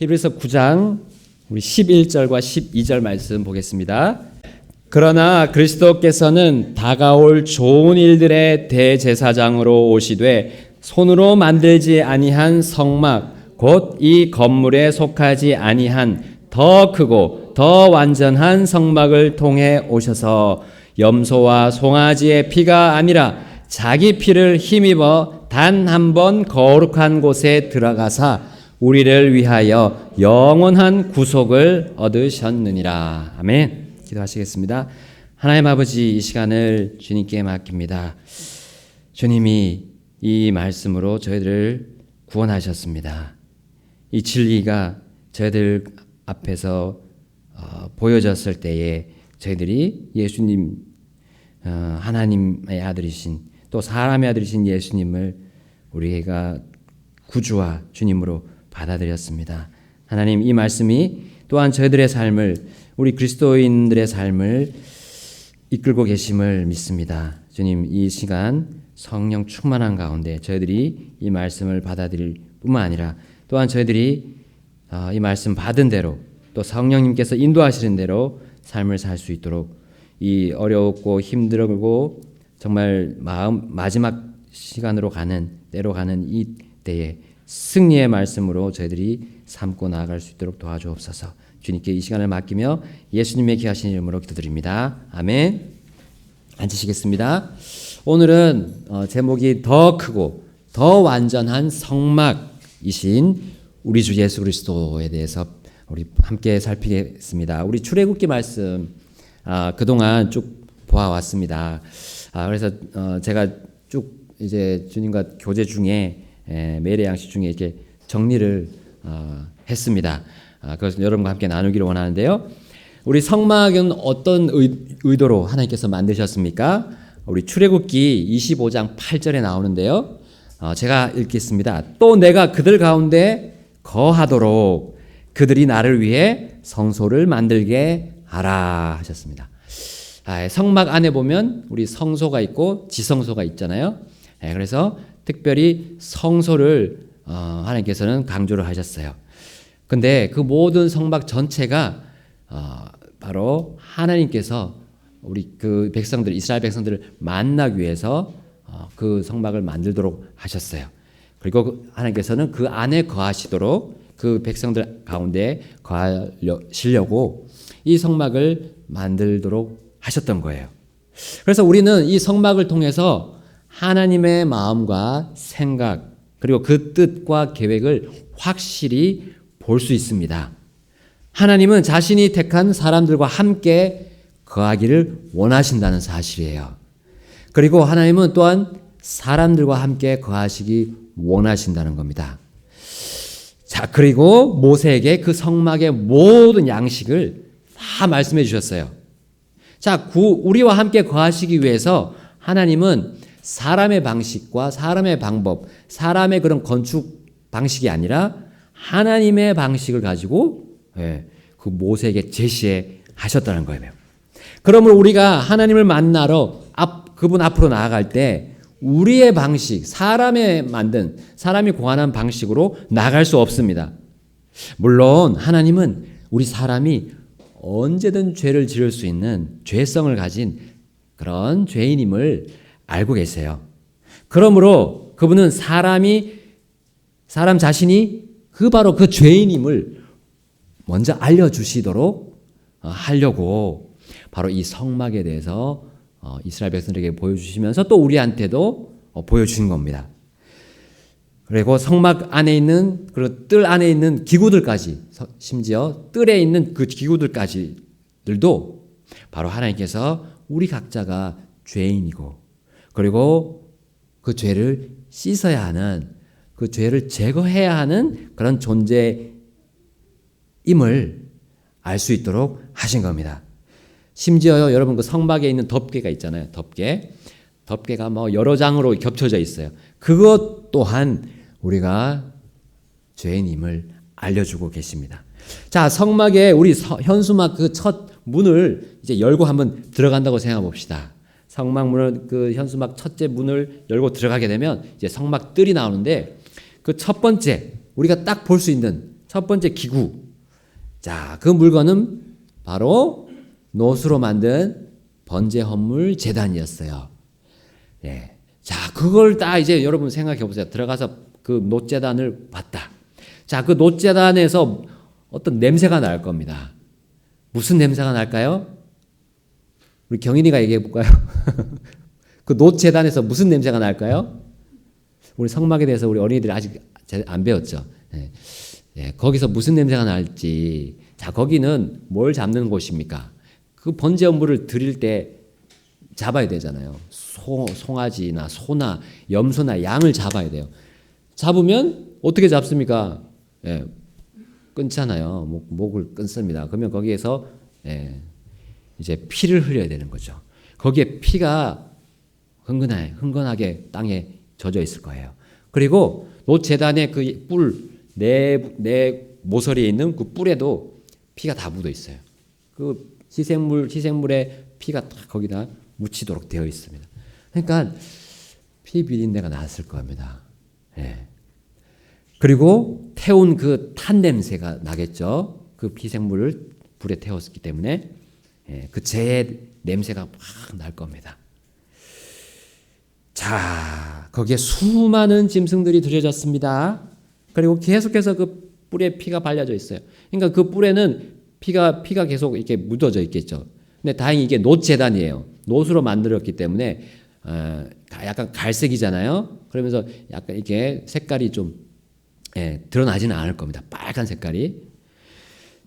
히브리서 9장 우리 11절과 12절 말씀 보겠습니다. 그러나 그리스도께서는 다가올 좋은 일들의 대제사장으로 오시되 손으로 만들지 아니한 성막 곧 이 건물에 속하지 아니한 더 크고 더 완전한 성막을 통해 오셔서 염소와 송아지의 피가 아니라 자기 피를 힘입어 단 한 번 거룩한 곳에 들어가사 우리를 위하여 영원한 구속을 얻으셨느니라. 아멘. 기도하시겠습니다. 하나님 아버지, 이 시간을 주님께 맡깁니다. 주님이 이 말씀으로 저희들을 구원하셨습니다. 이 진리가 저희들 앞에서 보여졌을 때에 저희들이 예수님, 하나님의 아들이신 또 사람의 아들이신 예수님을 우리가 구주와 주님으로 받아들였습니다. 하나님, 이 말씀이 또한 저희들의 삶을, 우리 그리스도인들의 삶을 이끌고 계심을 믿습니다. 주님, 이 시간 성령 충만한 가운데 저희들이 이 말씀을 받아들일 뿐만 아니라 또한 저희들이 이 말씀 받은 대로 또 성령님께서 인도하시는 대로 삶을 살 수 있도록 이 어렵고 힘들고 정말 마지막 시간으로 때로 가는 이 때에 승리의 말씀으로 저희들이 삼고 나아갈 수 있도록 도와주옵소서. 주님께 이 시간을 맡기며 예수님의 귀하신 이름으로 기도드립니다. 아멘. 앉으시겠습니다. 오늘은 제목이 더 크고 더 완전한 성막이신 우리 주 예수 그리스도에 대해서 우리 함께 살피겠습니다. 우리 출애굽기 말씀 그동안 쭉 보아왔습니다. 그래서 제가 쭉 이제 주님과 교제 중에 매일의 양식 중에 이렇게 정리를 했습니다. 그래서 여러분과 함께 나누기를 원하는데요. 우리 성막은 어떤 의도로 하나님께서 만드셨습니까? 우리 출애굽기 25장 8절에 나오는데요. 제가 읽겠습니다. 또 내가 그들 가운데 거하도록 그들이 나를 위해 성소를 만들게 하라 하셨습니다. 성막 안에 보면 우리 성소가 있고 지성소가 있잖아요. 그래서 특별히 성소를 하나님께서는 강조를 하셨어요. 근데 그 모든 성막 전체가 바로 하나님께서 우리 그 백성들, 이스라엘 백성들을 만나기 위해서 그 성막을 만들도록 하셨어요. 그리고 하나님께서는 그 안에 거하시도록 그 백성들 가운데 거하시려고 이 성막을 만들도록 하셨던 거예요. 그래서 우리는 이 성막을 통해서 하나님의 마음과 생각 그리고 그 뜻과 계획을 확실히 볼 수 있습니다. 하나님은 자신이 택한 사람들과 함께 거하기를 원하신다는 사실이에요. 그리고 하나님은 또한 사람들과 함께 거하시기 원하신다는 겁니다. 자, 그리고 모세에게 그 성막의 모든 양식을 다 말씀해 주셨어요. 자, 우리와 함께 거하시기 위해서 하나님은 사람의 방식과 사람의 방법, 사람의 그런 건축 방식이 아니라 하나님의 방식을 가지고 그 모세에게 제시해 하셨다는 거예요. 그러므로 우리가 하나님을 만나러 그분 앞으로 나아갈 때 우리의 방식, 사람이 고안한 방식으로 나아갈 수 없습니다. 물론 하나님은 우리 사람이 언제든 죄를 지을 수 있는 죄성을 가진 그런 죄인임을 알고 계세요. 그러므로 그분은 사람 자신이 바로 그 죄인임을 먼저 알려주시도록 하려고 바로 이 성막에 대해서 이스라엘 백성들에게 보여주시면서 또 우리한테도 보여주신 겁니다. 그리고 성막 안에 있는 그 뜰 안에 있는 기구들까지, 심지어 뜰에 있는 그 기구들까지들도 바로 하나님께서 우리 각자가 죄인이고 그리고 그 죄를 씻어야 하는, 그 죄를 제거해야 하는 그런 존재임을 알 수 있도록 하신 겁니다. 심지어요, 여러분 그 성막에 있는 덮개가 있잖아요. 덮개가 뭐 여러 장으로 겹쳐져 있어요. 그것 또한 우리가 죄인임을 알려주고 계십니다. 자, 성막에 우리 현수막 그 첫 문을 이제 열고 한번 들어간다고 생각해 봅시다. 성막 문을, 그 현수막 첫째 문을 열고 들어가게 되면 이제 성막 뜰이 나오는데 그 첫 번째 우리가 딱 볼 수 있는 첫 번째 기구. 자, 그 물건은 바로 놋으로 만든 번제 헌물 제단이었어요. 예. 자, 그걸 딱 이제 여러분 생각해 보세요. 들어가서 그 놋 제단을 봤다. 자, 그 놋 제단에서 어떤 냄새가 날 겁니다. 무슨 냄새가 날까요? 우리 경인이가 얘기해 볼까요? 그 놋 제단에서 무슨 냄새가 날까요? 우리 성막에 대해서 우리 어린이들이 아직 안 배웠죠. 예. 예, 거기서 무슨 냄새가 날지. 자, 거기는 뭘 잡는 곳입니까? 그 번제 헌물을 드릴 때 잡아야 되잖아요. 송아지나 소나 염소나 양을 잡아야 돼요. 잡으면 어떻게 잡습니까? 예, 끊잖아요. 목을 끊습니다. 그러면 거기에서 이제 피를 흘려야 되는 거죠. 거기에 피가 흥건하게 땅에 젖어 있을 거예요. 그리고 놋 제단의 그 뿔, 내 모서리에 있는 그 뿔에도 피가 다 묻어 있어요. 그 희생물의 피가 딱 거기다 묻히도록 되어 있습니다. 그러니까 피 비린내가 났을 겁니다. 예. 그리고 태운 그 탄 냄새가 나겠죠. 그 희생물을 불에 태웠기 때문에 그 재의 냄새가 막 날 겁니다. 자, 거기에 수많은 짐승들이 들여졌습니다. 그리고 계속해서 그 뿔에 피가 발려져 있어요. 그러니까 그 뿔에는 피가 계속 이렇게 묻어져 있겠죠. 근데 다행히 이게 놋 제단이에요. 놋으로 만들었기 때문에 약간 갈색이잖아요. 그러면서 약간 이렇게 색깔이 좀 드러나지는 않을 겁니다. 빨간 색깔이.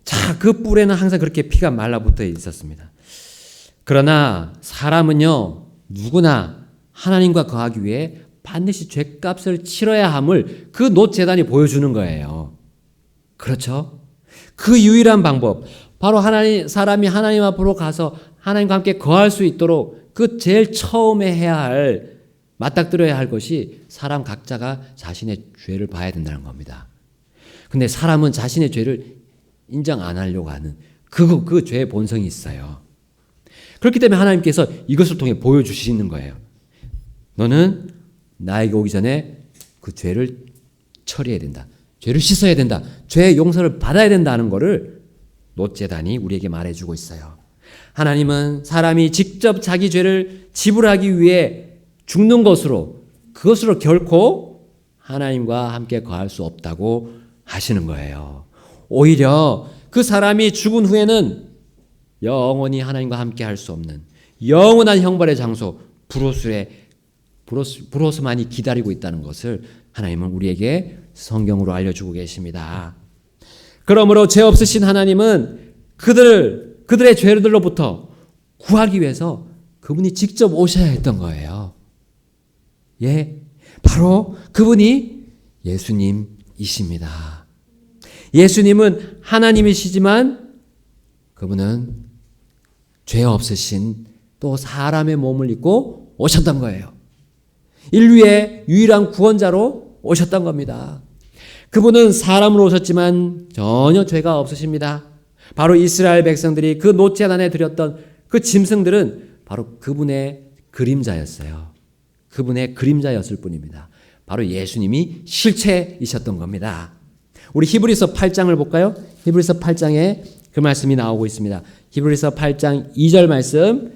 자, 그 뿔에는 항상 그렇게 피가 말라붙어 있었습니다. 그러나 사람은요, 누구나 하나님과 거하기 위해 반드시 죗값을 치러야 함을 그 놋 제단이 보여주는 거예요. 그렇죠? 그 유일한 방법, 바로 사람이 하나님 앞으로 가서 하나님과 함께 거할 수 있도록 그 제일 처음에 해야 할, 맞닥뜨려야 할 것이 사람 각자가 자신의 죄를 봐야 된다는 겁니다. 근데 사람은 자신의 죄를 인정 안 하려고 하는 그 죄의 본성이 있어요. 그렇기 때문에 하나님께서 이것을 통해 보여주시는 거예요. 너는 나에게 오기 전에 그 죄를 처리해야 된다. 죄를 씻어야 된다. 죄의 용서를 받아야 된다는 것을 놋 제단이 우리에게 말해주고 있어요. 하나님은 사람이 직접 자기 죄를 지불하기 위해 죽는 그것으로 결코 하나님과 함께 거할 수 없다고 하시는 거예요. 오히려 그 사람이 죽은 후에는 영원히 하나님과 함께 할 수 없는 영원한 형벌의 장소 브로스만이 기다리고 있다는 것을 하나님은 우리에게 성경으로 알려주고 계십니다. 그러므로 죄 없으신 하나님은 그들의 죄들로부터 구하기 위해서 그분이 직접 오셔야 했던 거예요. 예, 바로 그분이 예수님이십니다. 예수님은 하나님이시지만 그분은 죄 없으신 또 사람의 몸을 입고 오셨던 거예요. 인류의 유일한 구원자로 오셨던 겁니다. 그분은 사람으로 오셨지만 전혀 죄가 없으십니다. 바로 이스라엘 백성들이 그 놋 제단에 드렸던 그 짐승들은 바로 그분의 그림자였어요. 그분의 그림자였을 뿐입니다. 바로 예수님이 실체이셨던 겁니다. 우리 히브리서 8장을 볼까요? 히브리서 8장에 그 말씀이 나오고 있습니다. 히브리서 8장 2절 말씀,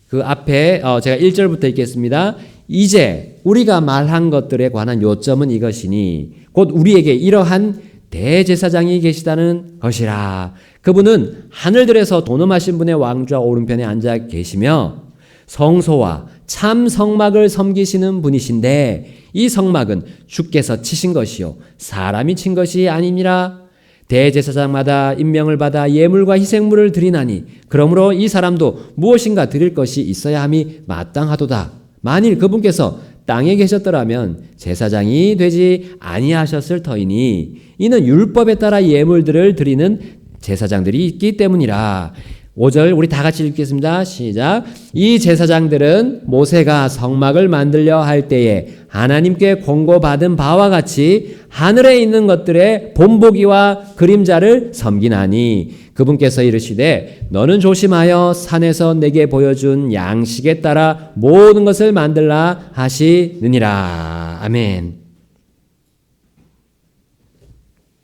그 앞에 제가 1절부터 읽겠습니다. 이제 우리가 말한 것들에 관한 요점은 이것이니 곧 우리에게 이러한 대제사장이 계시다는 것이라. 그분은 하늘들에서 돈음하신 분의 왕좌 오른편에 앉아 계시며 성소와 참 성막을 섬기시는 분이신데 이 성막은 주께서 치신 것이요 사람이 친 것이 아니니라. 대제사장마다 임명을 받아 예물과 희생물을 드리나니 그러므로 이 사람도 무엇인가 드릴 것이 있어야 함이 마땅하도다. 만일 그분께서 땅에 계셨더라면 제사장이 되지 아니하셨을 터이니 이는 율법에 따라 예물들을 드리는 제사장들이 있기 때문이라. 5절 우리 다 같이 읽겠습니다. 시작. 이 제사장들은 모세가 성막을 만들려 할 때에 하나님께 권고받은 바와 같이 하늘에 있는 것들의 본보기와 그림자를 섬기나니 그분께서 이르시되 너는 조심하여 산에서 내게 보여준 양식에 따라 모든 것을 만들라 하시느니라. 아멘.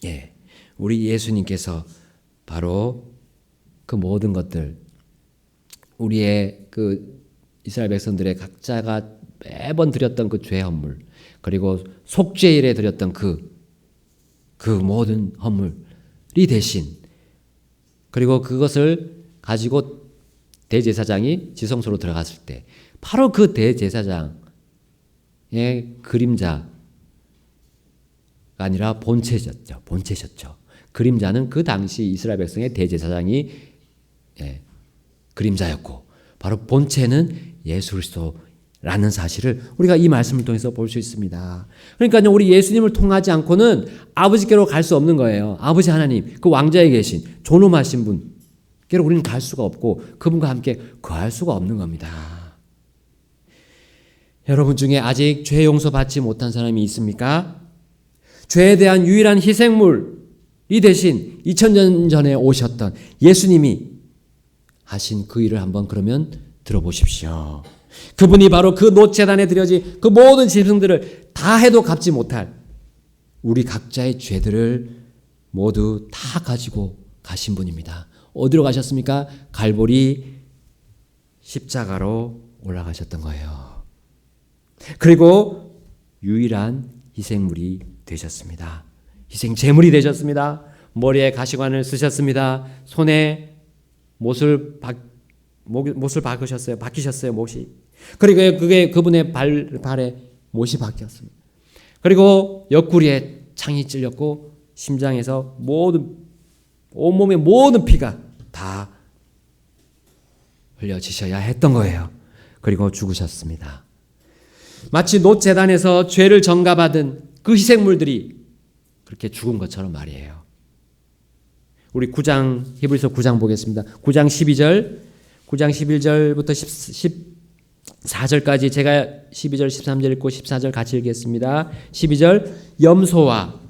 예. 우리 예수님께서 바로 그 모든 것들, 우리의 그 이스라엘 백성들의 각자가 매번 드렸던 그 죄 헌물, 그리고 속죄일에 드렸던 그 모든 헌물이 대신, 그리고 그것을 가지고 대제사장이 지성소로 들어갔을 때 바로 그 대제사장의 그림자가 아니라 본체셨죠. 그림자는 그 당시 이스라엘 백성의 대제사장이 그림자였고, 바로 본체는 예수 그리스도라는 사실을 우리가 이 말씀을 통해서 볼 수 있습니다. 그러니까요, 우리 예수님을 통하지 않고는 아버지께로 갈 수 없는 거예요. 아버지 하나님, 그 왕자에 계신 존엄하신 분께로 우리는 갈 수가 없고, 그분과 함께 거할 수가 없는 겁니다. 여러분 중에 아직 죄 용서 받지 못한 사람이 있습니까? 죄에 대한 유일한 희생물이 대신 2000년 전에 오셨던 예수님이 하신 그 일을 한번 그러면 들어보십시오. 그분이 바로 그 노제단에 드려진 그 모든 짐승들을 다 해도 갚지 못할 우리 각자의 죄들을 모두 다 가지고 가신 분입니다. 어디로 가셨습니까? 갈보리 십자가로 올라가셨던 거예요. 그리고 유일한 희생물이 되셨습니다. 희생 제물이 되셨습니다. 머리에 가시관을 쓰셨습니다. 손에 못을 박히셨어요. 못이. 그리고 그게 그분의 발에 못이 박혔습니다. 그리고 옆구리에 창이 찔렸고, 심장에서 온몸의 모든 피가 다 흘려지셔야 했던 거예요. 그리고 죽으셨습니다. 마치 노제단에서 죄를 전가받은 그 희생물들이 그렇게 죽은 것처럼 말이에요. 우리 히브리서 9장 보겠습니다. 9장 11절부터 14절까지 제가 12절 13절 읽고 14절 같이 읽겠습니다. 12절, 염소와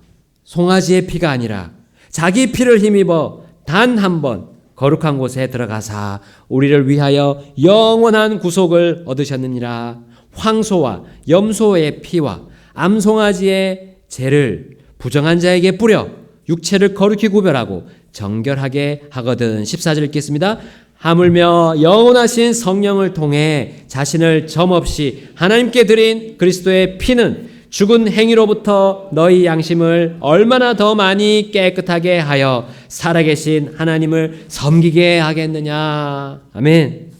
송아지의 피가 아니라 자기 피를 힘입어 단 한 번 거룩한 곳에 들어가사 우리를 위하여 영원한 구속을 얻으셨느니라. 황소와 염소의 피와 암송아지의 죄를 부정한 자에게 뿌려 육체를 거룩히 구별하고 정결하게 하거든. 14절 읽겠습니다. 하물며 영원하신 성령을 통해 자신을 점없이 하나님께 드린 그리스도의 피는 죽은 행위로부터 너희 양심을 얼마나 더 많이 깨끗하게 하여 살아계신 하나님을 섬기게 하겠느냐. 아멘.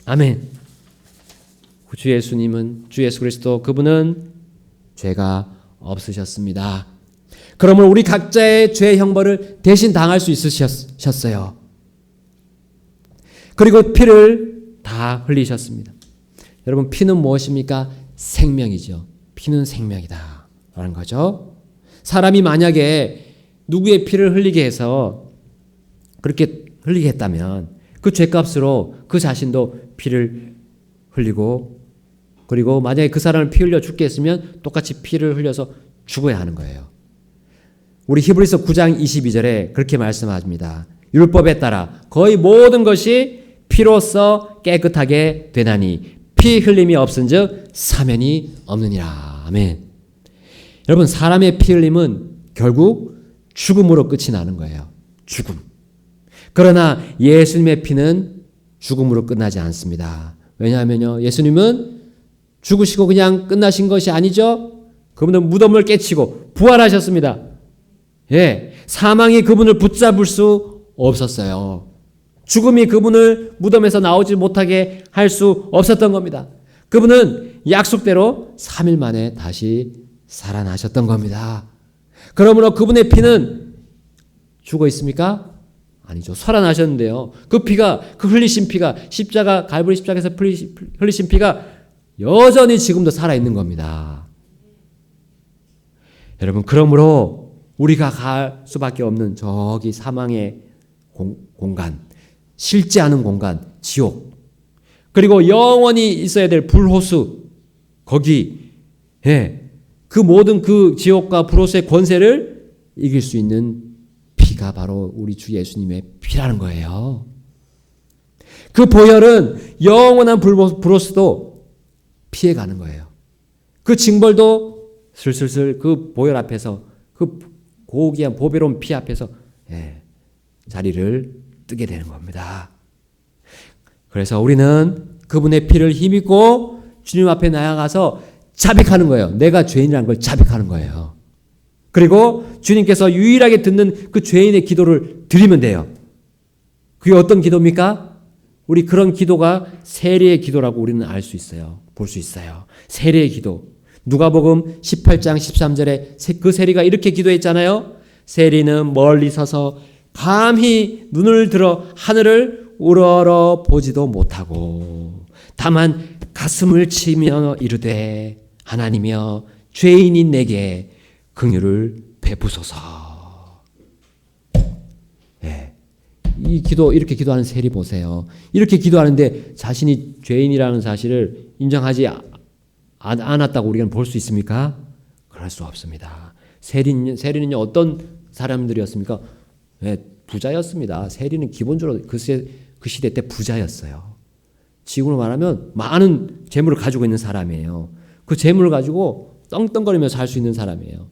아멘. 주 예수님은, 주 예수 그리스도, 그분은 죄가 없으셨습니다. 그러므로 우리 각자의 죄 형벌을 대신 당할 수 있으셨어요. 그리고 피를 다 흘리셨습니다. 여러분, 피는 무엇입니까? 생명이죠. 피는 생명이다 라는 거죠. 사람이 만약에 누구의 피를 흘리게 해서 그렇게 흘리게 했다면 그 죄값으로 그 자신도 피를 흘리고, 그리고 만약에 그 사람을 피 흘려 죽게 했으면 똑같이 피를 흘려서 죽어야 하는 거예요. 우리 히브리서 9장 22절에 그렇게 말씀합니다. 율법에 따라 거의 모든 것이 피로써 깨끗하게 되나니 피 흘림이 없은즉 사면이 없느니라. 아멘. 여러분, 사람의 피 흘림은 결국 죽음으로 끝이 나는 거예요. 죽음. 그러나 예수님의 피는 죽음으로 끝나지 않습니다. 왜냐하면요, 예수님은 죽으시고 그냥 끝나신 것이 아니죠. 그분은 무덤을 깨치고 부활하셨습니다. 예, 사망이 그분을 붙잡을 수 없었어요. 죽음이 그분을 무덤에서 나오지 못하게 할 수 없었던 겁니다. 그분은 약속대로 3일 만에 다시 살아나셨던 겁니다. 그러므로 그분의 피는 죽어 있습니까? 아니죠. 살아나셨는데요. 그 피가, 그 흘리신 피가, 갈보리 십자가에서 흘리신 피가 여전히 지금도 살아있는 겁니다. 여러분, 그러므로 우리가 갈 수밖에 없는 저기 사망의 공간, 싫지 않은 공간, 지옥, 그리고 영원히 있어야 될 불호수, 거기, 그 모든 그 지옥과 불호수의 권세를 이길 수 있는 피가 바로 우리 주 예수님의 피라는 거예요. 그 보혈은 영원한 불호수도 피해가는 거예요. 그 징벌도 슬슬슬 그 보혈 앞에서 그 고귀한 보배로운 피 앞에서 자리를 뜨게 되는 겁니다. 그래서 우리는 그분의 피를 힘입고 주님 앞에 나아가서 자백하는 거예요. 내가 죄인이라는 걸 자백하는 거예요. 그리고 주님께서 유일하게 듣는 그 죄인의 기도를 드리면 돼요. 그게 어떤 기도입니까? 우리 그런 기도가 세리의 기도라고 우리는 알 수 있어요. 볼 수 있어요. 세리의 기도. 누가복음 18장 13절에 그 세리가 이렇게 기도했잖아요. 세리는 멀리 서서 감히 눈을 들어 하늘을 우러러 보지도 못하고 다만 가슴을 치며 이르되 하나님이여 죄인인 내게 긍휼을 베푸소서. 이 기도, 이렇게 기도하는 세리 보세요. 이렇게 기도하는데 자신이 죄인이라는 사실을 인정하지 않았다고 우리가 볼 수 있습니까? 그럴 수 없습니다. 세리는요 어떤 사람들이었습니까? 부자였습니다. 세리는 기본적으로 그 시대 때 부자였어요. 지금으로 말하면 많은 재물을 가지고 있는 사람이에요. 그 재물을 가지고 떵떵거리며 살 수 있는 사람이에요.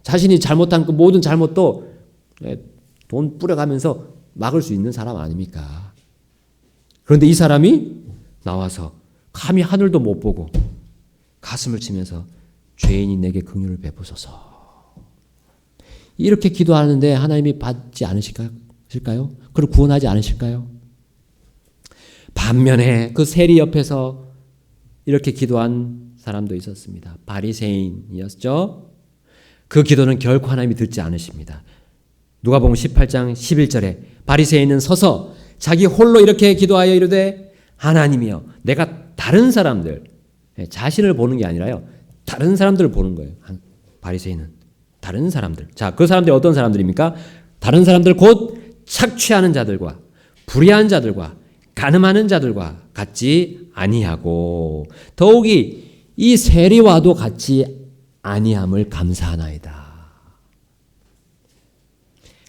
자신이 잘못한 그 모든 잘못도 돈 뿌려가면서 막을 수 있는 사람 아닙니까? 그런데 이 사람이 나와서 감히 하늘도 못 보고 가슴을 치면서 죄인이 내게 긍휼을 베푸소서. 이렇게 기도하는데 하나님이 받지 않으실까요? 그를 구원하지 않으실까요? 반면에 그 세리 옆에서 이렇게 기도한 사람도 있었습니다. 바리새인이었죠. 그 기도는 결코 하나님이 듣지 않으십니다. 누가복음 18장 11절에 바리새인은 서서 자기 홀로 이렇게 기도하여 이르되 하나님이여 내가 다른 사람들, 자신을 보는 게 아니라요 다른 사람들을 보는 거예요. 바리새인은 다른 사람들. 자, 그 사람들이 어떤 사람들입니까? 다른 사람들 곧 착취하는 자들과 불의한 자들과 간음하는 자들과 같지 아니하고 더욱이 이 세리와도 같지 아니함을 감사하나이다.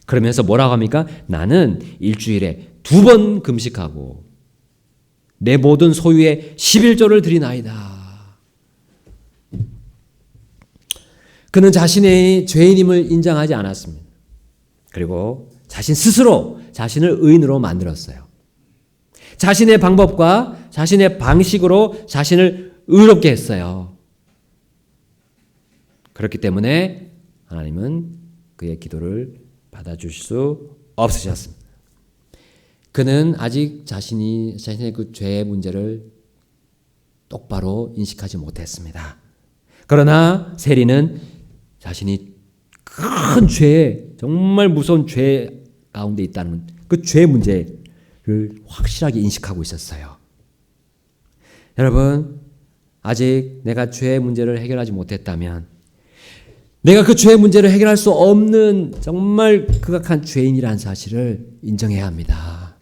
그러면서 뭐라고 합니까? 나는 일주일에 2번 금식하고 내 모든 소유의 11조를 드리나이다. 그는 자신의 죄인임을 인정하지 않았습니다. 그리고 자신 스스로 자신을 의인으로 만들었어요. 자신의 방법과 자신의 방식으로 자신을 의롭게 했어요. 그렇기 때문에 하나님은 그의 기도를 받아주실 수 없으셨습니다. 그는 아직 자신의 그 죄의 문제를 똑바로 인식하지 못했습니다. 그러나 세리는 자신이 큰 죄에 정말 무서운 죄 가운데 있다는 그 죄 문제를 확실하게 인식하고 있었어요. 여러분, 아직 내가 죄의 문제를 해결하지 못했다면 내가 그 죄의 문제를 해결할 수 없는 정말 극악한 죄인이라는 사실을 인정해야 합니다.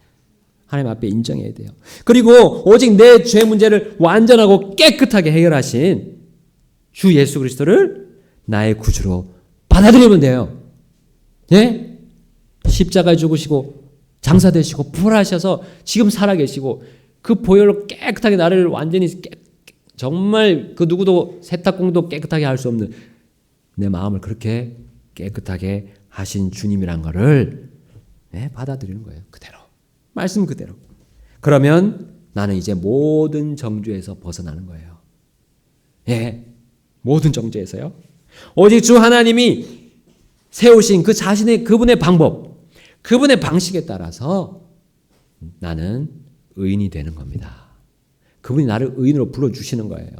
하나님 앞에 인정해야 돼요. 그리고 오직 내 죄 문제를 완전하고 깨끗하게 해결하신 주 예수 그리스도를 나의 구주로 받아들이면 돼요. 예? 십자가에 죽으시고 장사되시고 부활하셔서 지금 살아계시고 그 보혈로 깨끗하게 나를 완전히 정말 그 누구도 세탁공도 깨끗하게 할 수 없는 내 마음을 그렇게 깨끗하게 하신 주님이란 거를 받아들이는 거예요. 그대로. 말씀 그대로. 그러면 나는 이제 모든 정죄에서 벗어나는 거예요. 모든 정죄에서요. 오직 주 하나님이 세우신 그 자신의 그분의 방법, 그분의 방식에 따라서 나는 의인이 되는 겁니다. 그분이 나를 의인으로 불러주시는 거예요.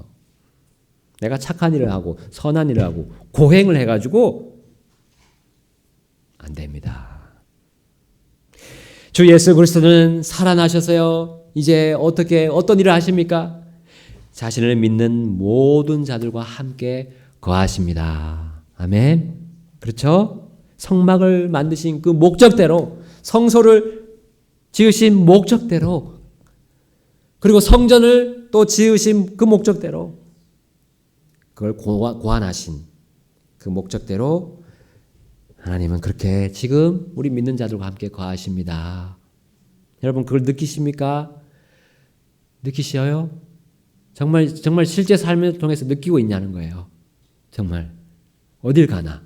내가 착한 일을 하고 선한 일을 하고 고행을 해가지고 안 됩니다. 주 예수 그리스도는 살아나셔서요. 이제 어떤 일을 하십니까? 자신을 믿는 모든 자들과 함께 거하십니다. 아멘. 그렇죠? 성막을 만드신 그 목적대로, 성소를 지으신 목적대로, 그리고 성전을 또 지으신 그 목적대로, 그걸 고안하신 그 목적대로 하나님은 그렇게 지금 우리 믿는 자들과 함께 거하십니다. 여러분 그걸 느끼십니까? 느끼셔요? 정말 실제 삶을 통해서 느끼고 있냐는 거예요. 정말 어딜 가나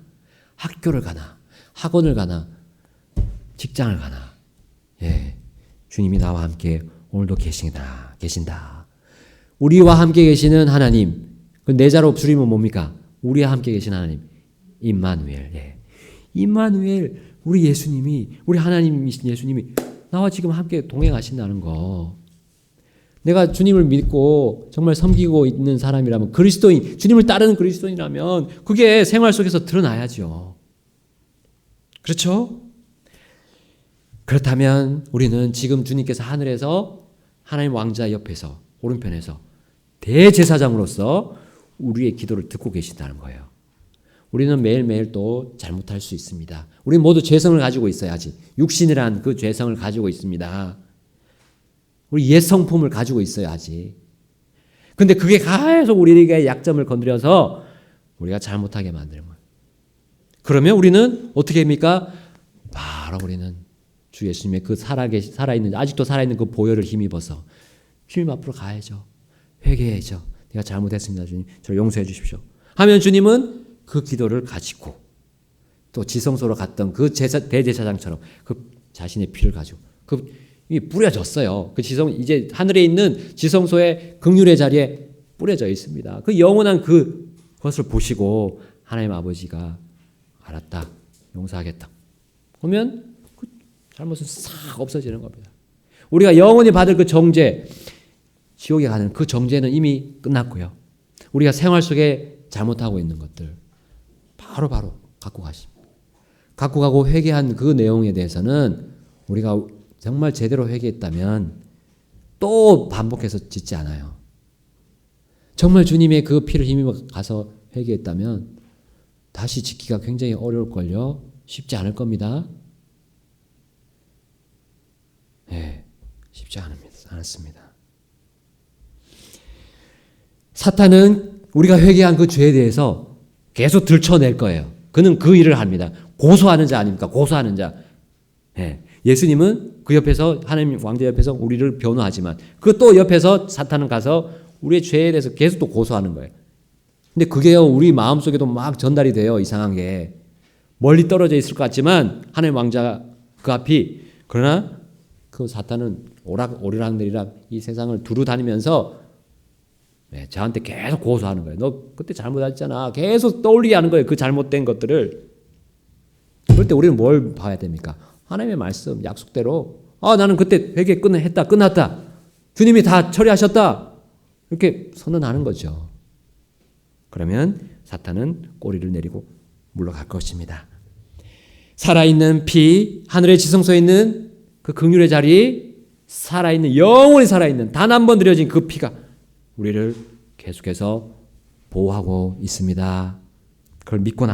학교를 가나, 학원을 가나, 직장을 가나, 예, 주님이 나와 함께 오늘도 계신다. 우리와 함께 계시는 하나님, 그 네 자로 줄이면 뭡니까? 우리와 함께 계신 하나님, 임마누엘. 예. 임마누엘, 우리 예수님이, 우리 하나님이신 예수님이 나와 지금 함께 동행하신다는 거. 내가 주님을 믿고 정말 섬기고 있는 사람이라면, 그리스도인, 주님을 따르는 그리스도인이라면 그게 생활 속에서 드러나야죠. 그렇죠? 그렇다면 우리는 지금 주님께서 하늘에서 하나님 왕자 옆에서, 오른편에서 대제사장으로서 우리의 기도를 듣고 계신다는 거예요. 우리는 매일매일 또 잘못할 수 있습니다. 우리는 모두 죄성을 가지고 있어야지. 육신이란 그 죄성을 가지고 있습니다. 우리 옛 성품을 가지고 있어야지. 근데 그게 계속 우리에게 약점을 건드려서 우리가 잘못하게 만드는 거예요. 그러면 우리는 어떻게 합니까? 바로 우리는 주 예수님의 그 살아있는, 아직도 살아있는 그 보혈을 힘입어서 주님 앞으로 가야죠. 회개해야죠. 내가 잘못했습니다. 주님, 저를 용서해 주십시오. 하면 주님은 그 기도를 가지고 또 지성소로 갔던 그 대제사장처럼 그 자신의 피를 가지고 이미 뿌려졌어요. 그 이제 하늘에 있는 지성소의 긍휼의 자리에 뿌려져 있습니다. 그 영원한 그것을 보시고 하나님 아버지가 알았다, 용서하겠다. 그러면 그 잘못은 싹 없어지는 겁니다. 우리가 영원히 받을 그 정죄, 지옥에 가는 그 정죄는 이미 끝났고요. 우리가 생활 속에 잘못하고 있는 것들 바로 갖고 가십니다. 갖고 가고 회개한 그 내용에 대해서는 우리가 정말 제대로 회개했다면 또 반복해서 짓지 않아요. 정말 주님의 그 피를 힘입어 가서 회개했다면 다시 짓기가 굉장히 어려울걸요. 쉽지 않을 겁니다. 네, 쉽지 않았습니다. 사탄은 우리가 회개한 그 죄에 대해서 계속 들춰낼 거예요. 그는 그 일을 합니다. 고소하는 자 아닙니까? 고소하는 자. 네. 예수님은 그 옆에서, 하나님 왕자 옆에서 우리를 변호하지만 그 또 옆에서 사탄은 가서 우리의 죄에 대해서 계속 또 고소하는 거예요. 근데 그게요, 우리 마음속에도 막 전달이 돼요. 이상한 게. 멀리 떨어져 있을 것 같지만 하나님 왕자 그 앞이, 그러나 그 사탄은 오르락내리락 이 세상을 두루 다니면서 저한테 계속 고소하는 거예요. 너 그때 잘못했잖아. 계속 떠올리게 하는 거예요. 그 잘못된 것들을. 그럴 때 우리는 뭘 봐야 됩니까? 하나님의 말씀, 약속대로 나는 그때 회개 끝났다. 주님이 다 처리하셨다. 이렇게 선언하는 거죠. 그러면 사탄은 꼬리를 내리고 물러갈 것입니다. 살아있는 피, 하늘의 지성소에 있는 그 긍휼의 자리, 살아있는, 영원히 살아있는, 단 한 번 드려진 그 피가 우리를 계속해서 보호하고 있습니다. 그걸 믿고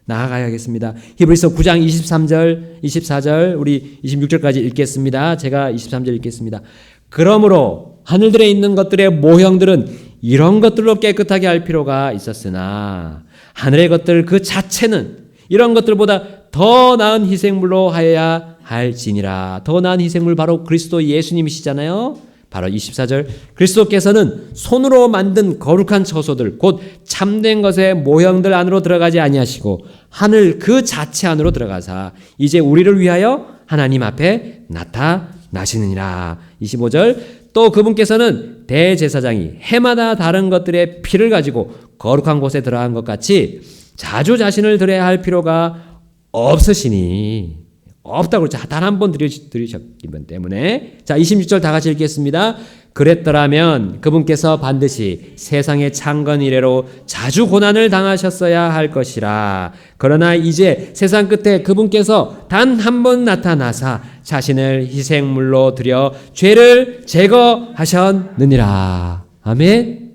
나아가야겠습니다. 히브리서 9장 23절, 24절, 우리 26절까지 읽겠습니다. 제가 23절 읽겠습니다. 그러므로 하늘들에 있는 것들의 모형들은 이런 것들로 깨끗하게 할 필요가 있었으나 하늘의 것들 그 자체는 이런 것들보다 더 나은 희생물로 하여야 할지니라. 더 나은 희생물 바로 그리스도 예수님이시잖아요. 바로 24절, 그리스도께서는 손으로 만든 거룩한 처소들 곧 참된 것의 모형들 안으로 들어가지 아니하시고 하늘 그 자체 안으로 들어가사 이제 우리를 위하여 하나님 앞에 나타나시느니라. 25절, 또 그분께서는 대제사장이 해마다 다른 것들의 피를 가지고 거룩한 곳에 들어간 것 같이 자주 자신을 드려야 할 필요가 없으시니, 없다고 그러죠. 단 한 번 들으셨기 때문에. 자, 26절 다 같이 읽겠습니다. 그랬더라면 그분께서 반드시 세상의 창건 이래로 자주 고난을 당하셨어야 할 것이라. 그러나 이제 세상 끝에 그분께서 단 한 번 나타나사 자신을 희생물로 드려 죄를 제거하셨느니라. 아멘.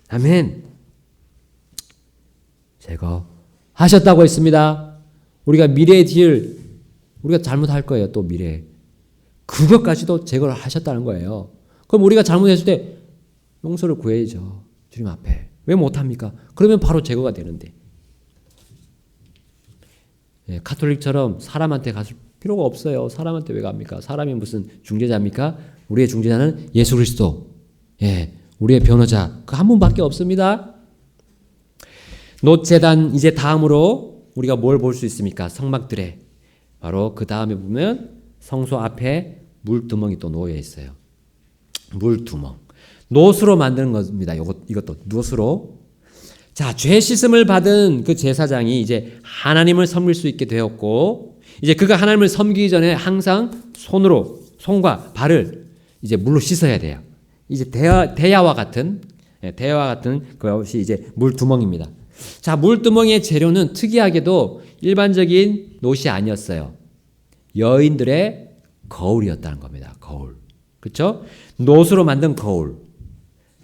아멘. 제거하셨다고 했습니다. 우리가 미래의 딜, 우리가 잘못할 거예요. 또 미래에. 그것까지도 제거를 하셨다는 거예요. 그럼 우리가 잘못했을 때 용서를 구해야죠. 주님 앞에. 왜 못합니까? 그러면 바로 제거가 되는데. 카톨릭처럼 사람한테 갔을 필요가 없어요. 사람한테 왜 갑니까? 사람이 무슨 중재자입니까? 우리의 중재자는 예수 그리스도. 우리의 변호자. 그 한 분밖에 없습니다. 놋재단 이제 다음으로 우리가 뭘 볼 수 있습니까? 성막들에. 바로 그 다음에 보면 성소 앞에 물두멍이 또 놓여 있어요. 물두멍. 놋으로 만드는 겁니다. 이것도 놋으로. 자, 죄 씻음을 받은 그 제사장이 이제 하나님을 섬길 수 있게 되었고, 이제 그가 하나님을 섬기기 전에 항상 손과 발을 이제 물로 씻어야 돼요. 이제 대야와 같은 것이 이제 물두멍입니다. 자, 물두멍의 재료는 특이하게도 일반적인 놋이 아니었어요. 여인들의 거울이었다는 겁니다. 거울. 그렇죠? 놋으로 만든 거울.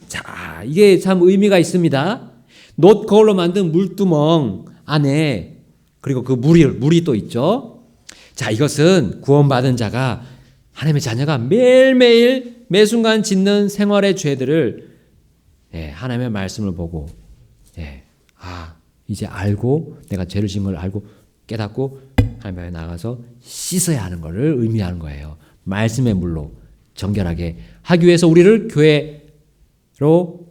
자, 이게 참 의미가 있습니다. 놋 거울로 만든 물두멍 안에 그리고 그 물이 또 있죠. 자, 이것은 구원받은 자가 하나님의 자녀가 매일매일 매순간 짓는 생활의 죄들을 하나님의 말씀을 보고 이제 알고 내가 죄를 지은 걸 알고 깨닫고 하나님 앞에 나가서 씻어야 하는 것을 의미하는 거예요. 말씀의 물로 정결하게 하기 위해서 우리를 교회로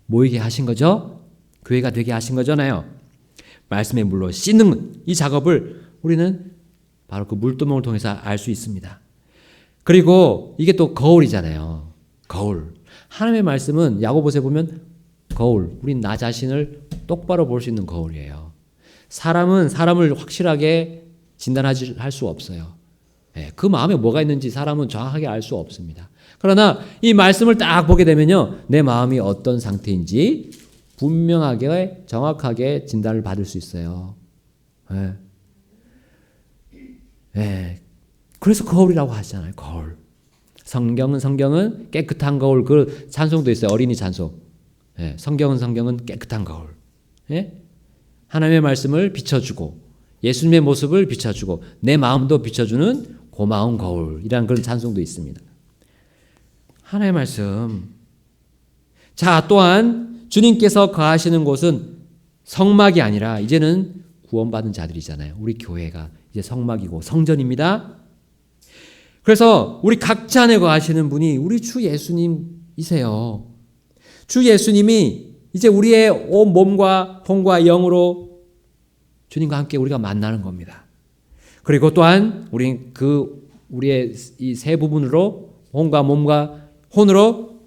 모이게 하신 거죠. 교회가 되게 하신 거잖아요. 말씀의 물로 씻는 이 작업을 우리는 바로 그 물두멍을 통해서 알 수 있습니다. 그리고 이게 또 거울이잖아요. 거울. 하나님의 말씀은 야고보서에 보면 거울. 우린 나 자신을 똑바로 볼 수 있는 거울이에요. 사람은 사람을 확실하게 진단할 수 없어요. 그 마음에 뭐가 있는지 사람은 정확하게 알 수 없습니다. 그러나 이 말씀을 딱 보게 되면요, 내 마음이 어떤 상태인지 분명하게 정확하게 진단을 받을 수 있어요. 그래서 거울이라고 하잖아요. 거울. 성경은 깨끗한 거울. 그 찬송도 있어요. 어린이 찬송. 성경은 깨끗한 거울. 하나님의 말씀을 비춰주고 예수님의 모습을 비춰주고 내 마음도 비춰주는 고마운 거울이라는 그런 찬송도 있습니다. 하나님의 말씀. 자, 또한 주님께서 거하시는 곳은 성막이 아니라 이제는 구원받은 자들이잖아요. 우리 교회가 이제 성막이고 성전입니다. 그래서 우리 각자 안에 거하시는 분이 우리 주 예수님이세요. 주 예수님이 이제 우리의 온 몸과 혼과 영으로 주님과 함께 우리가 만나는 겁니다. 그리고 또한 우리의 이 세 부분으로 혼과 몸과 혼으로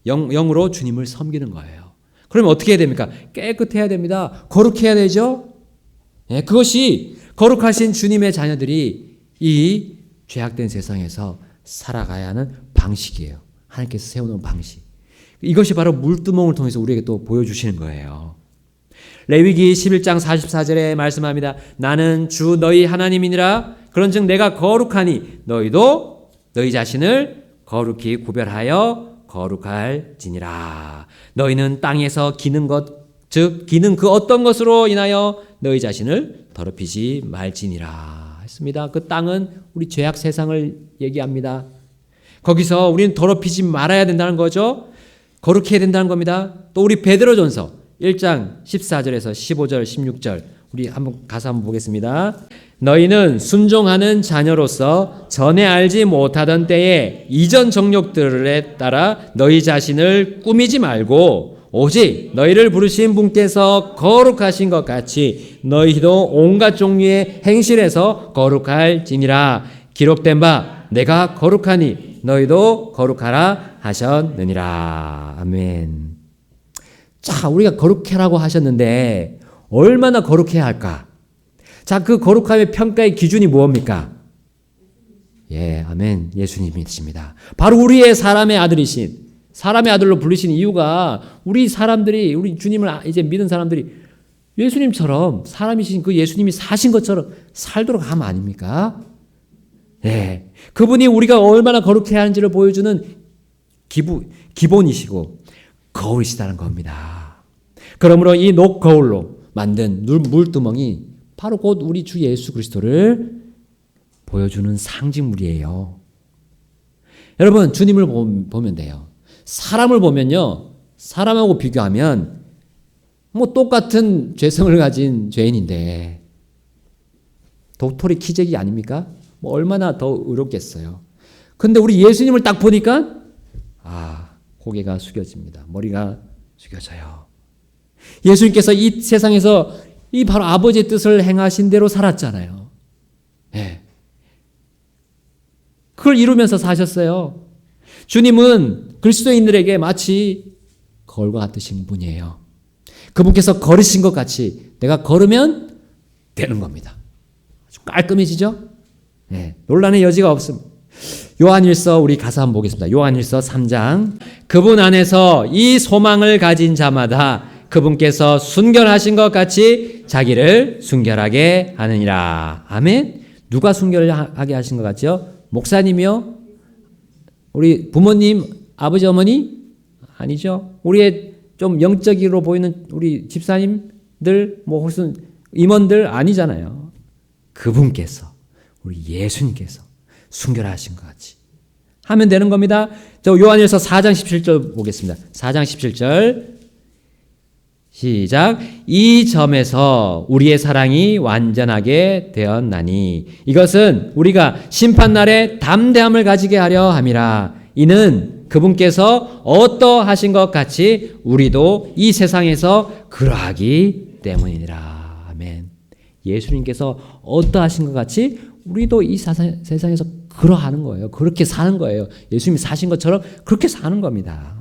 영으로 주님을 섬기는 거예요. 그러면 어떻게 해야 됩니까? 깨끗해야 됩니다. 거룩해야 되죠? 그것이 거룩하신 주님의 자녀들이 이 죄악된 세상에서 살아가야 하는 방식이에요. 하나님께서 세우는 방식. 이것이 바로 물두멍을 통해서 우리에게 또 보여주시는 거예요. 레위기 11장 44절에 말씀합니다. 나는 주 너희 하나님이니라. 그런즉 내가 거룩하니 너희도 너희 자신을 거룩히 구별하여 거룩할지니라. 너희는 땅에서 기는 것, 즉 기는 그 어떤 것으로 인하여 너희 자신을 더럽히지 말지니라 했습니다. 그 땅은 우리 죄악 세상을 얘기합니다. 거기서 우리는 더럽히지 말아야 된다는 거죠. 거룩해야 된다는 겁니다. 또 우리 베드로전서 1장 14절에서 15절 16절 우리 가서 한번 보겠습니다. 너희는 순종하는 자녀로서 전에 알지 못하던 때에 이전 정욕들에 따라 너희 자신을 꾸미지 말고 오직 너희를 부르신 분께서 거룩하신 것 같이 너희도 온갖 종류의 행실에서 거룩할지니라. 기록된 바 내가 거룩하니 너희도 거룩하라 하셨느니라. 아멘. 자, 우리가 거룩해라고 하셨는데 얼마나 거룩해야 할까? 자, 그 거룩함의 평가의 기준이 무엇입니까? 아멘. 예수님이십니다. 바로 우리의 사람의 아들로 부르신 이유가 우리 주님을 이제 믿은 사람들이 예수님처럼 사람이신 그 예수님이 사신 것처럼 살도록 하면 아닙니까? 그분이 우리가 얼마나 거룩해야 하는지를 보여주는 기본이시고 거울이시다는 겁니다. 그러므로 이 녹거울로 만든 물두멍이 바로 곧 우리 주 예수 그리스도를 보여주는 상징물이에요. 여러분, 주님을 보면 돼요. 사람을 보면요, 사람하고 비교하면 똑같은 죄성을 가진 죄인인데 도토리 키재기 아닙니까? 얼마나 더 의롭겠어요. 근데 우리 예수님을 딱 보니까 고개가 숙여집니다. 머리가 숙여져요. 예수님께서 이 세상에서 이 바로 아버지의 뜻을 행하신 대로 살았잖아요. 예. 그걸 이루면서 사셨어요. 주님은 그리스도인들에게 마치 거울과 같으신 분이에요. 그분께서 걸으신 것 같이 내가 걸으면 되는 겁니다. 아주 깔끔해지죠? 네, 논란의 여지가 없습니다. 요한일서 우리 가서 한번 보겠습니다. 요한일서 3장. 그분 안에서 이 소망을 가진 자마다 그분께서 순결하신 것 같이 자기를 순결하게 하느니라. 아멘. 누가 순결하게 하신 것 같죠? 목사님이요? 우리 부모님, 아버지, 어머니? 아니죠. 우리의 좀 영적으로 보이는 우리 집사님들, 뭐 혹은 임원들 아니잖아요. 그분께서, 우리 예수님께서 순결하신 것 같이 하면 되는 겁니다. 저 요한일서 4장 17절 보겠습니다. 4장 17절 시작. 이 점에서 우리의 사랑이 완전하게 되었나니 이것은 우리가 심판날에 담대함을 가지게 하려 함이라. 이는 그분께서 어떠하신 것 같이 우리도 이 세상에서 그러하기 때문이니라. 아멘. 예수님께서 어떠하신 것 같이 우리도 이 세상에서 그러하는 거예요. 그렇게 사는 거예요. 예수님이 사신 것처럼 그렇게 사는 겁니다.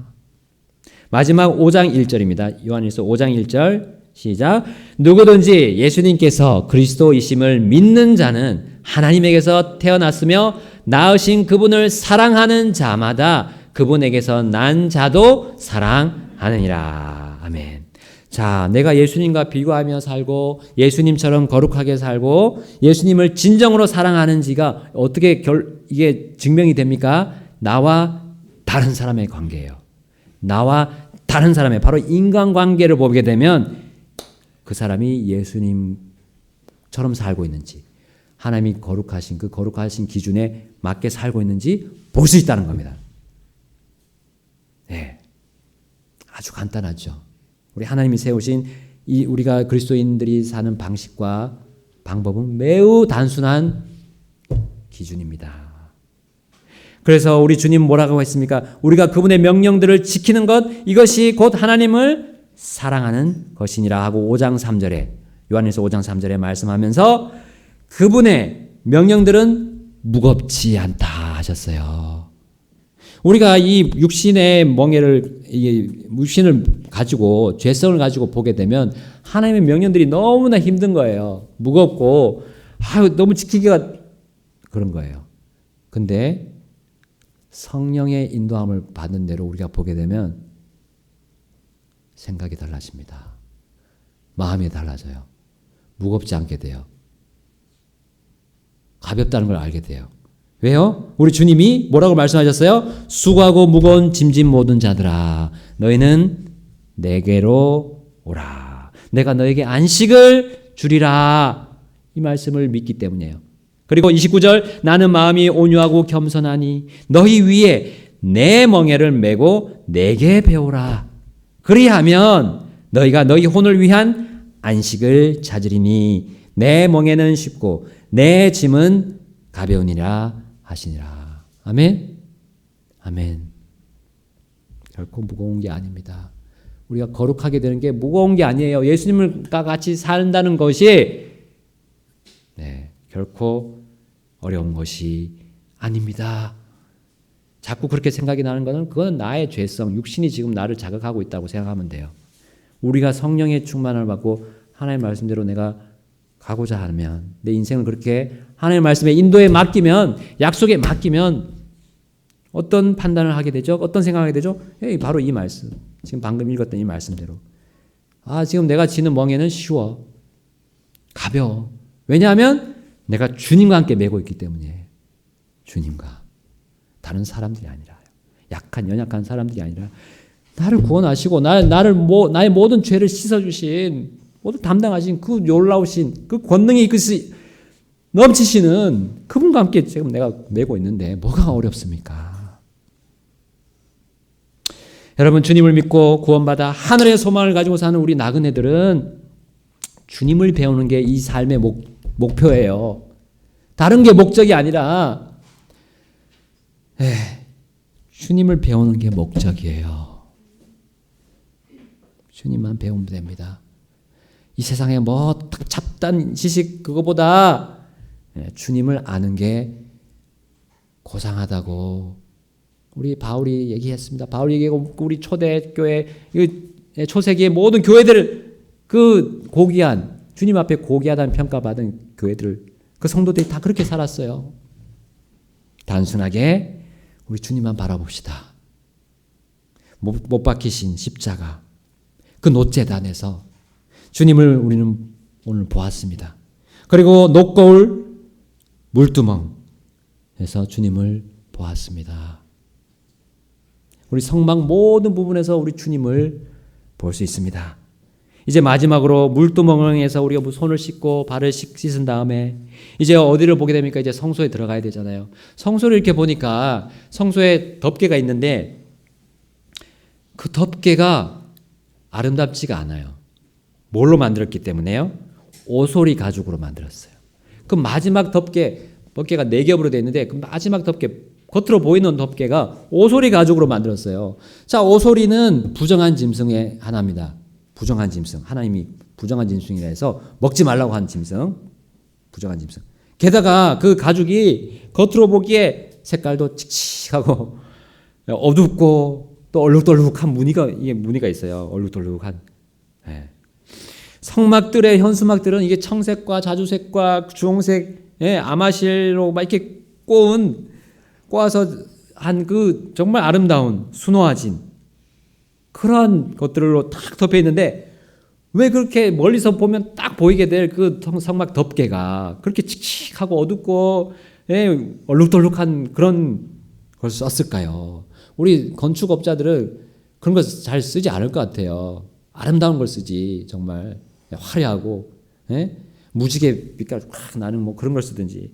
마지막 5장 1절입니다. 요한일서 5장 1절 시작. 누구든지 예수님께서 그리스도이심을 믿는 자는 하나님에게서 태어났으며 낳으신 그분을 사랑하는 자마다 그분에게서 난 자도 사랑하느니라. 아멘. 자, 내가 예수님과 비교하며 살고 예수님처럼 거룩하게 살고 예수님을 진정으로 사랑하는지가 어떻게 이게 증명이 됩니까? 나와 다른 사람의 관계예요. 나와 다른 사람의 바로 인간관계를 보게 되면 그 사람이 예수님처럼 살고 있는지 하나님이 거룩하신 그 거룩하신 기준에 맞게 살고 있는지 볼 수 있다는 겁니다. 네, 아주 간단하죠. 우리 하나님이 세우신 이 우리가 그리스도인들이 사는 방식과 방법은 매우 단순한 기준입니다. 그래서 우리 주님 뭐라고 했습니까? 우리가 그분의 명령들을 지키는 것, 이것이 곧 하나님을 사랑하는 것이니라 하고 5장 3절에 요한일서 5장 3절에 말씀하면서 그분의 명령들은 무겁지 않다 하셨어요. 우리가 이 육신의 멍에를 육신을 가지고 죄성을 가지고 보게 되면 하나님의 명령들이 너무나 힘든 거예요. 무겁고 너무 지키기가 그런 거예요. 근데 성령의 인도함을 받는 대로 우리가 보게 되면 생각이 달라집니다. 마음이 달라져요. 무겁지 않게 돼요. 가볍다는 걸 알게 돼요. 왜요? 우리 주님이 뭐라고 말씀하셨어요? 수고하고 무거운 짐진 모든 자들아 너희는 내게로 오라. 내가 너에게 안식을 주리라. 이 말씀을 믿기 때문이에요. 그리고 29절 나는 마음이 온유하고 겸손하니 너희 위에 내 멍에를 메고 내게 배우라. 그리하면 너희가 너희 혼을 위한 안식을 찾으리니 내 멍에는 쉽고 내 짐은 가벼우니라 하시니라. 아멘. 아멘. 결코 무거운 게 아닙니다. 우리가 거룩하게 되는 게 무거운 게 아니에요. 예수님과 같이 산다는 것이 결코 어려운 것이 아닙니다. 자꾸 그렇게 생각이 나는 것은 그건 나의 죄성, 육신이 지금 나를 자극하고 있다고 생각하면 돼요. 우리가 성령의 충만을 받고 하나님의 말씀대로 내가 가고자 하면 내 인생을 그렇게 하나님의 말씀에 인도에 맡기면 약속에 맡기면 어떤 판단을 하게 되죠? 어떤 생각을 하게 되죠? 바로 이 말씀. 지금 방금 읽었던 이 말씀대로. 지금 내가 지는 멍에는 쉬워. 가벼워. 왜냐하면 내가 주님과 함께 메고 있기 때문에 주님과 다른 사람들이 아니라 약한 연약한 사람들이 아니라 나를 구원하시고 나의 모든 죄를 씻어주신 모두 담당하신 그 놀라우신 그 권능이 넘치시는 그분과 함께 지금 내가 메고 있는데 뭐가 어렵습니까? 여러분 주님을 믿고 구원받아 하늘의 소망을 가지고 사는 우리 나그네들은 주님을 배우는 게 이 삶의 목표예요. 다른 게 목적이 아니라 주님을 배우는 게 목적이에요. 주님만 배우면 됩니다. 이 세상에 뭐 잡단 지식 그거보다 주님을 아는 게 고상하다고 우리 바울이 얘기했습니다. 바울이 얘기하고 우리 초대교회, 초세기의 모든 교회들 그 고귀한 주님 앞에 고귀하다는 평가받은 교회들 그 성도들이 다 그렇게 살았어요. 단순하게 우리 주님만 바라봅시다. 못 박히신 십자가 그 놋재단에서 주님을 우리는 오늘 보았습니다. 그리고 녹거울 물두멍에서 주님을 보았습니다. 우리 성막 모든 부분에서 우리 주님을 볼 수 있습니다. 이제 마지막으로 물두멍에서 우리가 손을 씻고 발을 씻은 다음에 이제 어디를 보게 됩니까? 이제 성소에 들어가야 되잖아요. 성소를 이렇게 보니까 성소에 덮개가 있는데 그 덮개가 아름답지가 않아요. 뭘로 만들었기 때문에요? 오소리 가죽으로 만들었어요. 그 마지막 덮개가 4겹으로 되어 있는데 그 마지막 덮개 겉으로 보이는 덮개가 오소리 가죽으로 만들었어요. 자, 오소리는 부정한 짐승의 하나입니다. 부정한 짐승. 하나님이 부정한 짐승이라 해서 먹지 말라고 한 짐승. 부정한 짐승. 게다가 그 가죽이 겉으로 보기에 색깔도 칙칙하고 어둡고 또 얼룩덜룩한 무늬가 있어요. 얼룩덜룩한. 네. 성막들의 현수막들은 이게 청색과 자주색과 주홍색, 아마실로 막 이렇게 꼬아서 한 그 정말 아름다운 수놓아진 그런 것들로 딱 덮여 있는데 왜 그렇게 멀리서 보면 딱 보이게 될 그 성막 덮개가 그렇게 칙칙하고 어둡고 얼룩덜룩한 그런 걸 썼을까요? 우리 건축업자들은 그런 거 잘 쓰지 않을 것 같아요. 아름다운 걸 쓰지 정말 화려하고 무지개 빛깔 확 나는 뭐 그런 걸 쓰든지.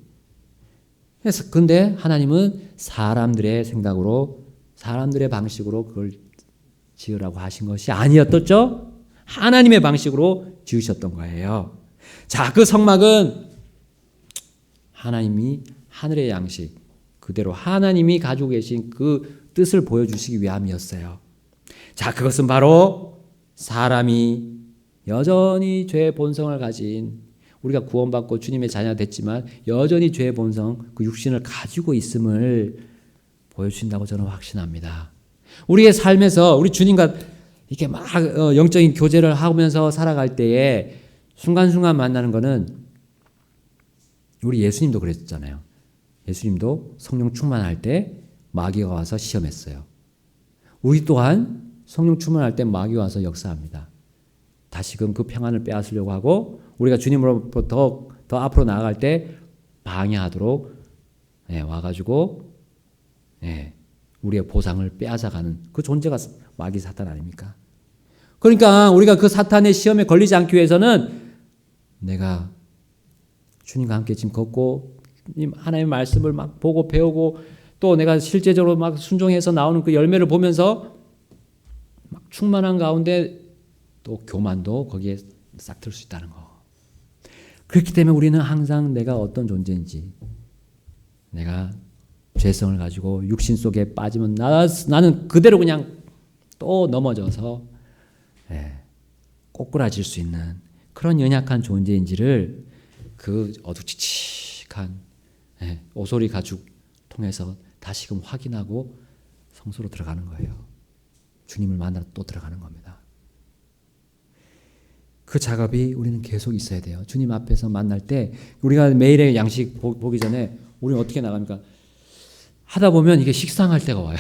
그래서 근데 하나님은 사람들의 생각으로 사람들의 방식으로 그걸 지으라고 하신 것이 아니었었죠? 하나님의 방식으로 지으셨던 거예요. 자, 그 성막은 하나님이 하늘의 양식 그대로 하나님이 가지고 계신 그 뜻을 보여주시기 위함이었어요. 자, 그것은 바로 사람이 여전히 죄의 본성을 가진 우리가 구원받고 주님의 자녀가 됐지만 여전히 죄의 본성, 그 육신을 가지고 있음을 보여주신다고 저는 확신합니다. 우리의 삶에서 우리 주님과 이렇게 막 영적인 교제를 하면서 살아갈 때에 순간순간 만나는 거는 우리 예수님도 그랬잖아요. 예수님도 성령 충만할 때 마귀가 와서 시험했어요. 우리 또한 성령 충만할 때 마귀가 와서 역사합니다. 다시금 그 평안을 빼앗으려고 하고 우리가 주님으로부터 더 앞으로 나아갈 때 방해하도록 와가지고 우리의 보상을 빼앗아가는 그 존재가 마귀 사탄 아닙니까? 그러니까 우리가 그 사탄의 시험에 걸리지 않기 위해서는 내가 주님과 함께 지금 걷고 하나님의 말씀을 막 보고 배우고 또 내가 실제적으로 막 순종해서 나오는 그 열매를 보면서 막 충만한 가운데 또 교만도 거기에 싹 틀 수 있다는 거. 그렇기 때문에 우리는 항상 내가 어떤 존재인지 내가 죄성을 가지고 육신 속에 빠지면 나는 그대로 그냥 또 넘어져서 꼬꾸라질 수 있는 그런 연약한 존재인지를 그 어두칙칙한 오소리 가죽 통해서 다시금 확인하고 성소로 들어가는 거예요. 주님을 만나러 또 들어가는 겁니다. 그 작업이 우리는 계속 있어야 돼요. 주님 앞에서 만날 때 우리가 매일의 양식 보기 전에 우리는 어떻게 나갑니까? 하다 보면 이게 식상할 때가 와요.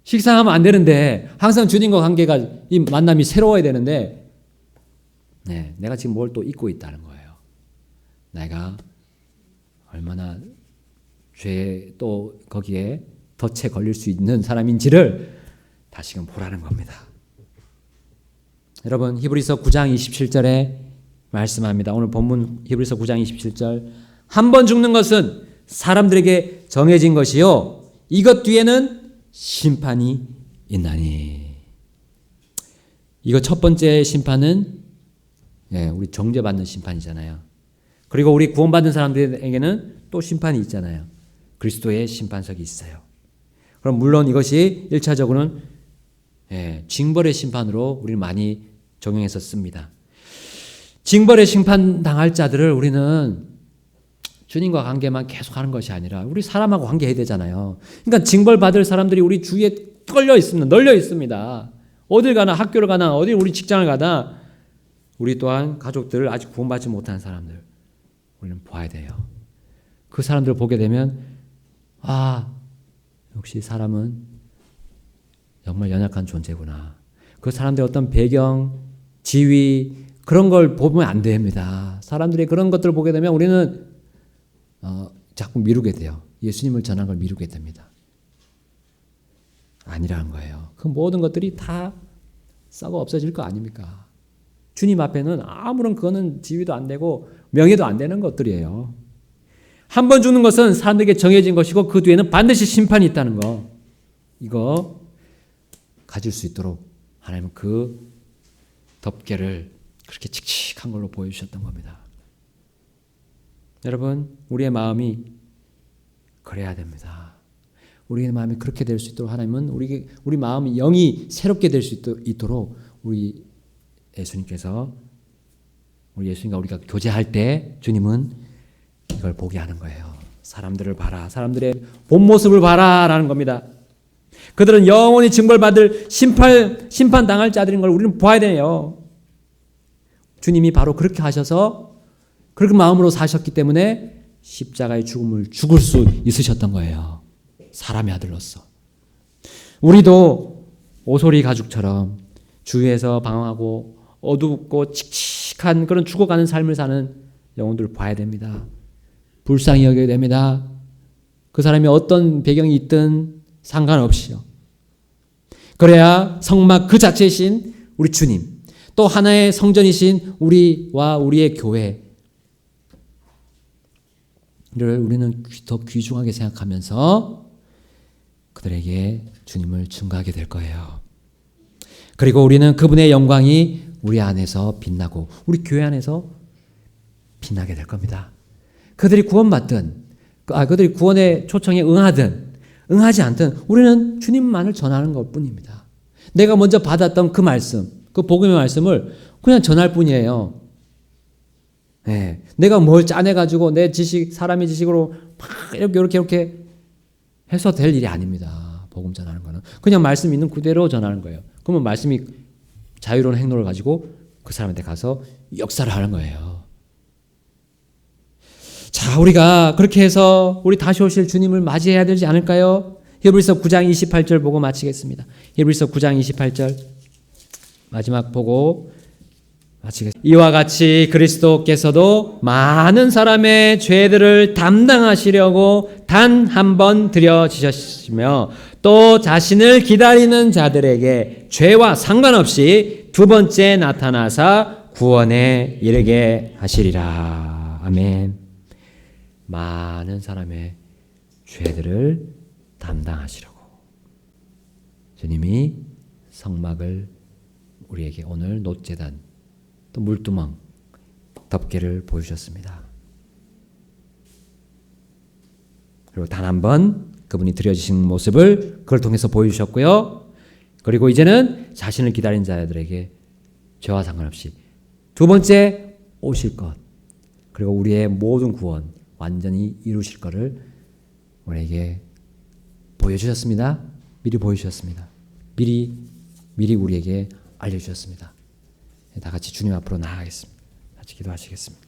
식상하면 안 되는데 항상 주님과 관계가 이 만남이 새로워야 되는데 내가 지금 뭘 또 잊고 있다는 거예요. 내가 얼마나 죄에 또 거기에 덫에 걸릴 수 있는 사람인지를 다시금 보라는 겁니다. 여러분 히브리서 9장 27절에 말씀합니다. 오늘 본문 히브리서 9장 27절 한 번 죽는 것은 사람들에게 정해진 것이요 이것 뒤에는 심판이 있나니. 이거 첫 번째 심판은 우리 정죄받는 심판이잖아요. 그리고 우리 구원받은 사람들에게는 또 심판이 있잖아요. 그리스도의 심판석이 있어요. 그럼 물론 이것이 1차적으로는 징벌의 심판으로 우리는 많이 적용해서 씁니다. 징벌의 심판 당할 자들을 우리는 주님과 관계만 계속하는 것이 아니라 우리 사람하고 관계해야 되잖아요. 그러니까 징벌 받을 사람들이 우리 주위에 널려 있습니다. 어딜 가나 학교를 가나 어디 우리 직장을 가나 우리 또한 가족들을 아직 구원받지 못한 사람들 우리는 봐야 돼요. 그 사람들을 보게 되면 역시 사람은 정말 연약한 존재구나. 그 사람들의 어떤 배경, 지위 그런 걸 보면 안 됩니다. 사람들이 그런 것들을 보게 되면 우리는 자꾸 미루게 돼요. 예수님을 전하는 걸 미루게 됩니다. 아니라는 거예요. 그 모든 것들이 다 썩어 없어질 거 아닙니까? 주님 앞에는 아무런 그거는 지위도 안 되고 명예도 안 되는 것들이에요. 한 번 죽는 것은 사람들에게 정해진 것이고 그 뒤에는 반드시 심판이 있다는 거. 이거 가질 수 있도록 하나님은 그 덮개를 그렇게 칙칙한 걸로 보여주셨던 겁니다. 여러분, 우리의 마음이 그래야 됩니다. 우리의 마음이 그렇게 될 수 있도록 하나님은 우리 마음이 영이 새롭게 될 수 있도록 우리 예수님과 우리가 교제할 때 주님은 이걸 보게 하는 거예요. 사람들을 봐라. 사람들의 본 모습을 봐라라는 겁니다. 그들은 영원히 징벌받을 심판 당할 자들인 걸 우리는 봐야 돼요. 주님이 바로 그렇게 하셔서 그렇게 마음으로 사셨기 때문에 십자가의 죽음을 죽을 수 있으셨던 거예요. 사람의 아들로서. 우리도 오소리 가죽처럼 주위에서 방황하고 어둡고 칙칙한 그런 죽어가는 삶을 사는 영혼들을 봐야 됩니다. 불쌍히 여겨야 됩니다. 그 사람이 어떤 배경이 있든 상관없이요. 그래야 성막 그 자체이신 우리 주님, 또 하나의 성전이신 우리와 우리의 교회를 우리는 더 귀중하게 생각하면서 그들에게 주님을 증거하게 될 거예요. 그리고 우리는 그분의 영광이 우리 안에서 빛나고 우리 교회 안에서 빛나게 될 겁니다. 그들이 구원받든 그들이 구원의 초청에 응하든 응하지 않든 우리는 주님만을 전하는 것뿐입니다. 내가 먼저 받았던 그 말씀, 그 복음의 말씀을 그냥 전할 뿐이에요. 네. 내가 뭘 짜내가지고 내 지식, 사람의 지식으로 막 이렇게 해서 될 일이 아닙니다. 복음 전하는 거는 그냥 말씀 있는 그대로 전하는 거예요. 그러면 말씀이 자유로운 행동을 가지고 그 사람한테 가서 역사를 하는 거예요. 자, 우리가 그렇게 해서 우리 다시 오실 주님을 맞이해야 되지 않을까요? 히브리서 9장 28절 보고 마치겠습니다. 히브리서 9장 28절 마지막 보고 마치겠습니다. 이와 같이 그리스도께서도 많은 사람의 죄들을 담당하시려고 단 한 번 드려지셨으며 또 자신을 기다리는 자들에게 죄와 상관없이 두 번째 나타나사 구원에 이르게 하시리라. 아멘. 많은 사람의 죄들을 담당하시려고 주님이 성막을 우리에게 오늘 놋제단 또 물두멍 덮개를 보여주셨습니다. 그리고 단 한 번 그분이 드려지신 모습을 그걸 통해서 보여주셨고요. 그리고 이제는 자신을 기다린 자들에게 죄와 상관없이 두 번째 오실 것 그리고 우리의 모든 구원 완전히 이루실 것을 우리에게 보여주셨습니다. 미리 보여주셨습니다. 미리 우리에게 알려주셨습니다. 다 같이 주님 앞으로 나아가겠습니다. 같이 기도하시겠습니다.